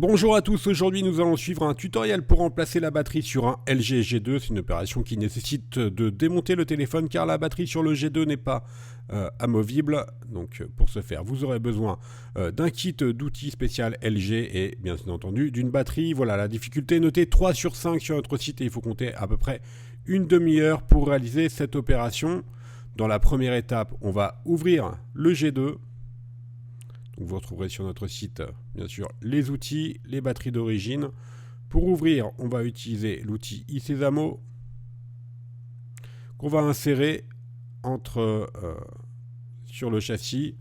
Bonjour à tous, aujourd'hui nous allons suivre un tutoriel pour remplacer la batterie sur un LG G2. C'est une opération qui nécessite de démonter le téléphone car la batterie sur le G2 n'est pas amovible. Donc pour ce faire, vous aurez besoin d'un kit d'outils spécial LG et bien entendu d'une batterie. Voilà, la difficulté est notée 3 sur 5 sur notre site et il faut compter à peu près une demi-heure pour réaliser cette opération. Dans la première étape, on va ouvrir le G2. Donc vous retrouverez sur notre site, bien sûr, les outils, les batteries d'origine. Pour ouvrir, on va utiliser l'outil iSesamo qu'on va insérer sur le châssis.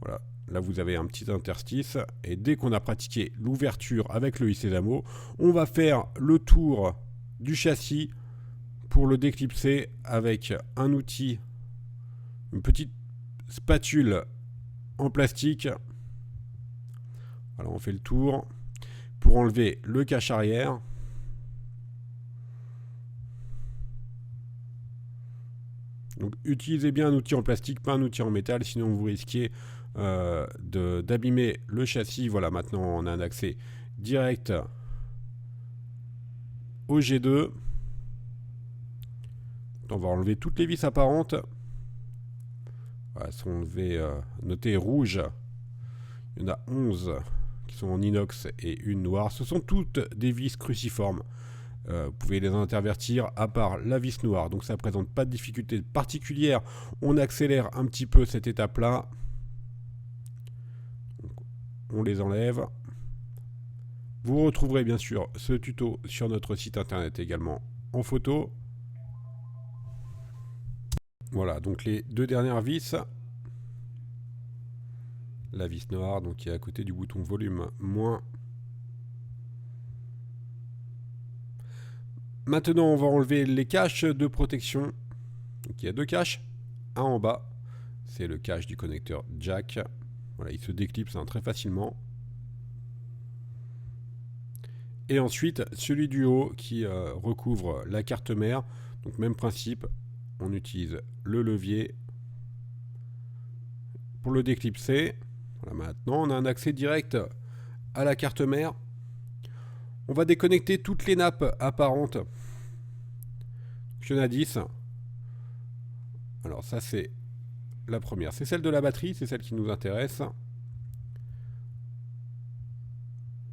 Voilà, là vous avez un petit interstice. Et dès qu'on a pratiqué l'ouverture avec le iSesamo, on va faire le tour du châssis pour le déclipser avec un outil, une petite spatule en plastique. Alors on fait le tour pour enlever le cache arrière. Donc utilisez bien un outil en plastique, pas un outil en métal, sinon vous risquez d'abîmer le châssis. Voilà, maintenant on a un accès direct au G2. On va enlever toutes les vis apparentes. Voilà, elles sont enlevées, notées rouges. Il y en a 11 qui sont en inox et une noire. Ce sont toutes des vis cruciformes. Vous pouvez les intervertir à part la vis noire. Donc ça ne présente pas de difficulté particulière. On accélère un petit peu cette étape-là. On les enlève. Vous retrouverez bien sûr ce tuto sur notre site internet également en photo. Voilà, donc les deux dernières vis. La vis noire, donc qui est à côté du bouton volume moins. Maintenant, on va enlever les caches de protection. Donc, il y a deux caches. Un en bas, c'est le cache du connecteur jack. Voilà, il se déclipse très facilement. Et ensuite, celui du haut qui recouvre la carte mère. Donc, même principe, on utilise le levier pour le déclipser. Voilà, maintenant, on a un accès direct à la carte mère. On va déconnecter toutes les nappes apparentes. Il y en a 10. Alors ça, c'est la première. C'est celle de la batterie, c'est celle qui nous intéresse.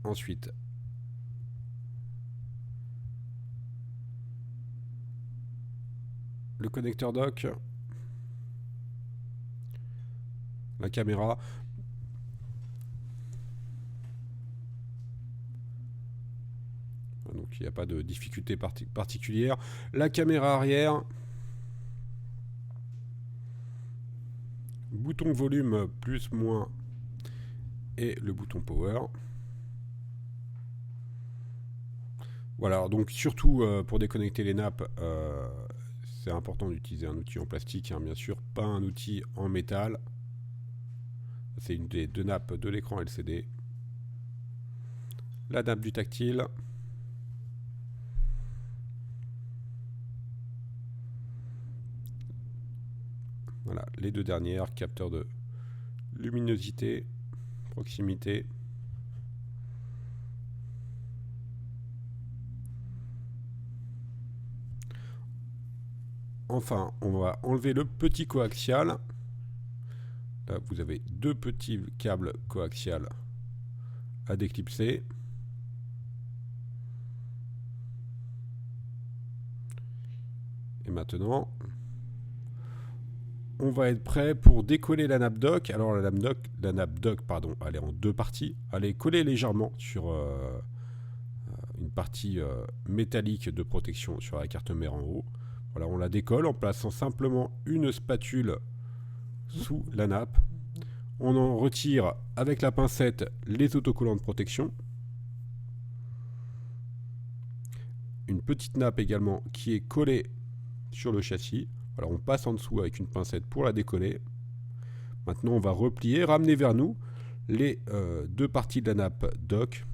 Ensuite, le connecteur dock. La caméra. Donc il n'y a pas de difficulté particulière. La caméra arrière. Bouton volume plus, moins. Et le bouton power. Voilà, donc surtout pour déconnecter les nappes, c'est important d'utiliser un outil en plastique, bien sûr, pas un outil en métal. C'est une des deux nappes de l'écran LCD. La nappe du tactile. Voilà, les deux dernières, capteur de luminosité, proximité. Enfin, on va enlever le petit coaxial. Là, vous avez deux petits câbles coaxial à déclipser. Et maintenant, on va être prêt pour décoller la nappe dock. Alors la nappe dock, pardon, elle est en deux parties. Elle est collée légèrement sur une partie métallique de protection sur la carte mère en haut. Voilà, on la décolle en plaçant simplement une spatule sous la nappe. On en retire avec la pincette les autocollants de protection. Une petite nappe également qui est collée sur le châssis. Voilà, on passe en dessous avec une pincette pour la décoller. Maintenant, on va replier, ramener vers nous les deux parties de la nappe dock.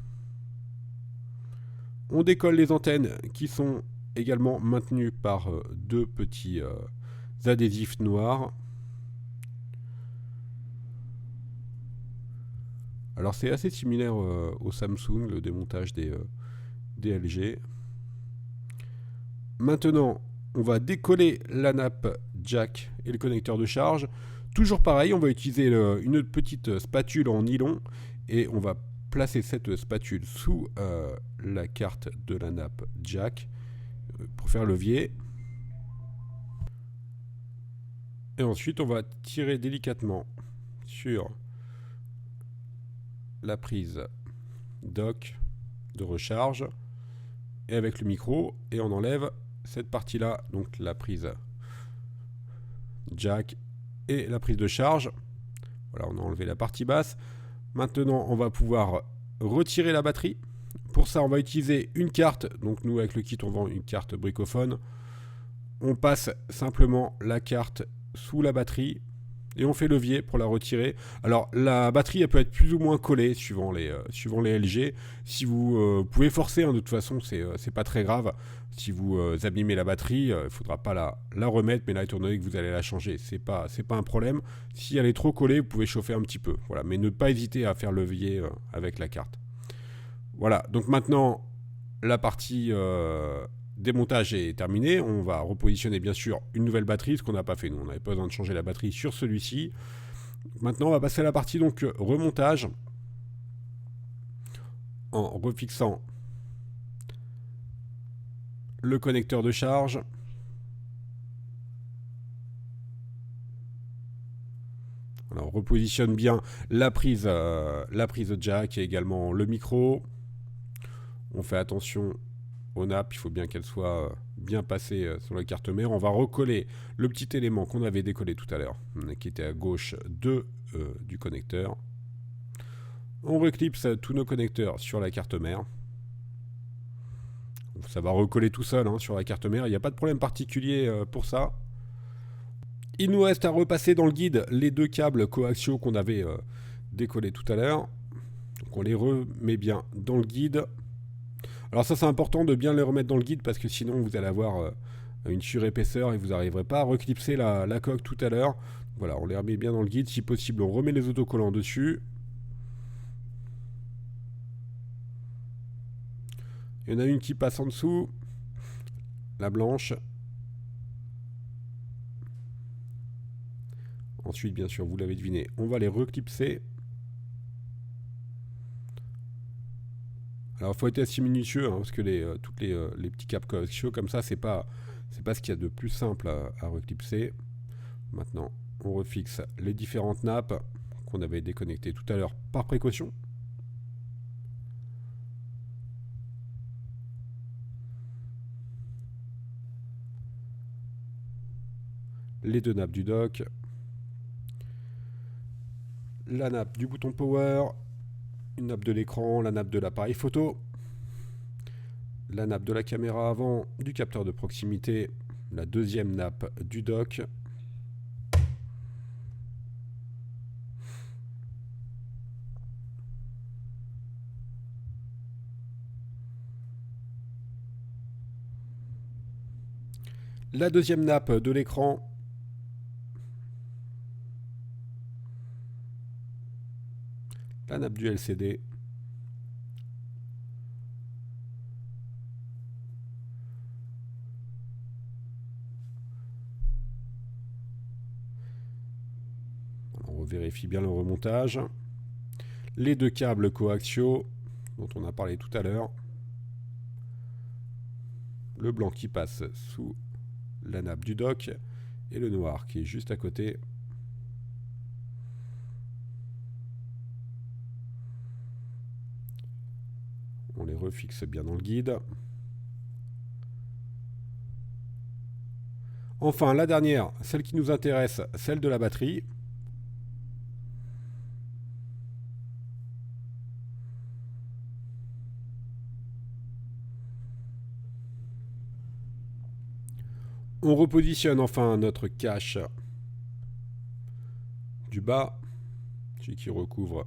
On décolle les antennes qui sont également maintenues par deux petits adhésifs noirs. Alors c'est assez similaire au Samsung, le démontage des LG. Maintenant, on va décoller la nappe jack et le connecteur de charge. Toujours pareil, on va utiliser une petite spatule en nylon et on va placer cette spatule sous la carte de la nappe jack pour faire levier. Et ensuite, on va tirer délicatement sur la prise dock de recharge et avec le micro et on enlève cette partie là, donc la prise jack et la prise de charge. Voilà, on a enlevé la partie basse. Maintenant on va pouvoir retirer la batterie. Pour ça on va utiliser une carte, donc nous avec le kit on vend une carte bricophone. On passe simplement la carte sous la batterie et on fait levier pour la retirer. Alors la batterie elle peut être plus ou moins collée suivant les LG. Si vous pouvez forcer, hein, de toute façon c'est pas très grave. Si vous abîmez la batterie, il ne faudra pas la remettre, mais là étant donné que vous allez la changer, c'est pas un problème. Si elle est trop collée, vous pouvez chauffer un petit peu. Voilà, mais ne pas hésiter à faire levier avec la carte. Voilà, donc maintenant la partie démontage est terminé. On va repositionner bien sûr une nouvelle batterie, ce qu'on n'a pas fait nous. On n'avait pas besoin de changer la batterie sur celui-ci. Maintenant on va passer à la partie donc remontage en refixant le connecteur de charge. Alors, on repositionne bien la prise jack et également le micro. On fait attention aux nappes, il faut bien qu'elles soient bien passées sur la carte mère. On va recoller le petit élément qu'on avait décollé tout à l'heure, qui était à gauche du connecteur. On reclipse tous nos connecteurs sur la carte mère. Ça va recoller tout seul sur la carte mère, il n'y a pas de problème particulier pour ça. Il nous reste à repasser dans le guide les deux câbles coaxiaux qu'on avait décollés tout à l'heure. Donc on les remet bien dans le guide. Alors ça c'est important de bien les remettre dans le guide parce que sinon vous allez avoir une surépaisseur et vous n'arriverez pas à reclipser la coque tout à l'heure. Voilà, on les remet bien dans le guide. Si possible, on remet les autocollants dessus. Il y en a une qui passe en dessous, la blanche. Ensuite, bien sûr, vous l'avez deviné, on va les reclipser. Alors, il faut être assez minutieux, parce que tous les petits câbles coaxiaux comme ça, c'est pas ce qu'il y a de plus simple à reclipser. Maintenant, on refixe les différentes nappes qu'on avait déconnectées tout à l'heure par précaution. Les deux nappes du dock, la nappe du bouton power, une nappe de l'écran, la nappe de l'appareil photo, la nappe de la caméra avant, du capteur de proximité, la deuxième nappe du dock, la deuxième nappe de l'écran, la nappe du LCD, on vérifie bien le remontage, les deux câbles coaxiaux dont on a parlé tout à l'heure, le blanc qui passe sous la nappe du dock et le noir qui est juste à côté. On les refixe bien dans le guide. Enfin, la dernière, celle qui nous intéresse, celle de la batterie. On repositionne enfin notre cache du bas, celui qui recouvre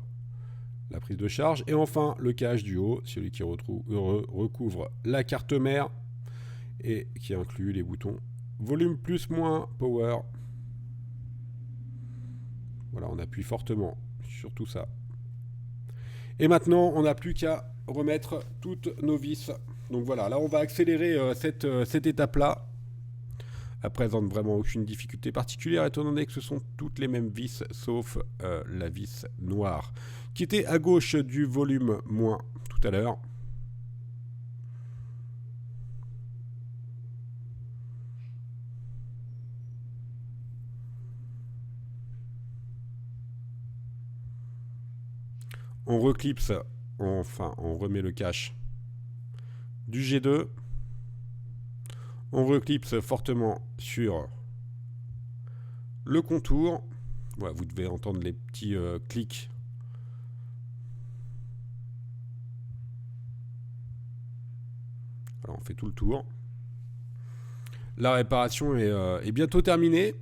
la prise de charge, et enfin le cache du haut, celui qui recouvre la carte mère et qui inclut les boutons volume plus moins power. Voilà, on appuie fortement sur tout ça. Et maintenant, on n'a plus qu'à remettre toutes nos vis. Donc voilà, là on va accélérer cette étape-là. Elle présente vraiment aucune difficulté particulière étant donné que ce sont toutes les mêmes vis sauf la vis noire qui était à gauche du volume moins tout à l'heure. On reclipse, enfin on remet le cache du G2. On reclipse fortement sur le contour. Voilà, vous devez entendre les petits clics. Alors, on fait tout le tour. La réparation est bientôt terminée.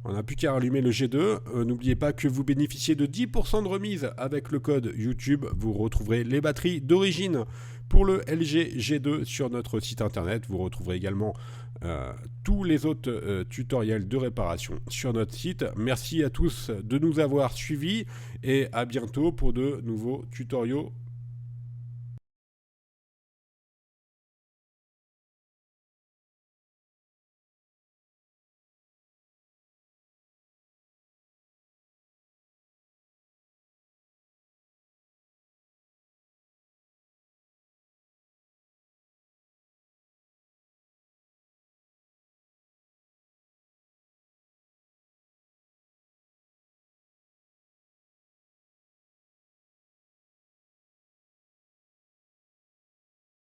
On n'a plus qu'à rallumer le G2. N'oubliez pas que vous bénéficiez de 10% de remise avec le code YouTube. Vous retrouverez les batteries d'origine pour le LG G2 sur notre site internet. Vous retrouverez également tous les autres tutoriels de réparation sur notre site. Merci à tous de nous avoir suivis et à bientôt pour de nouveaux tutoriaux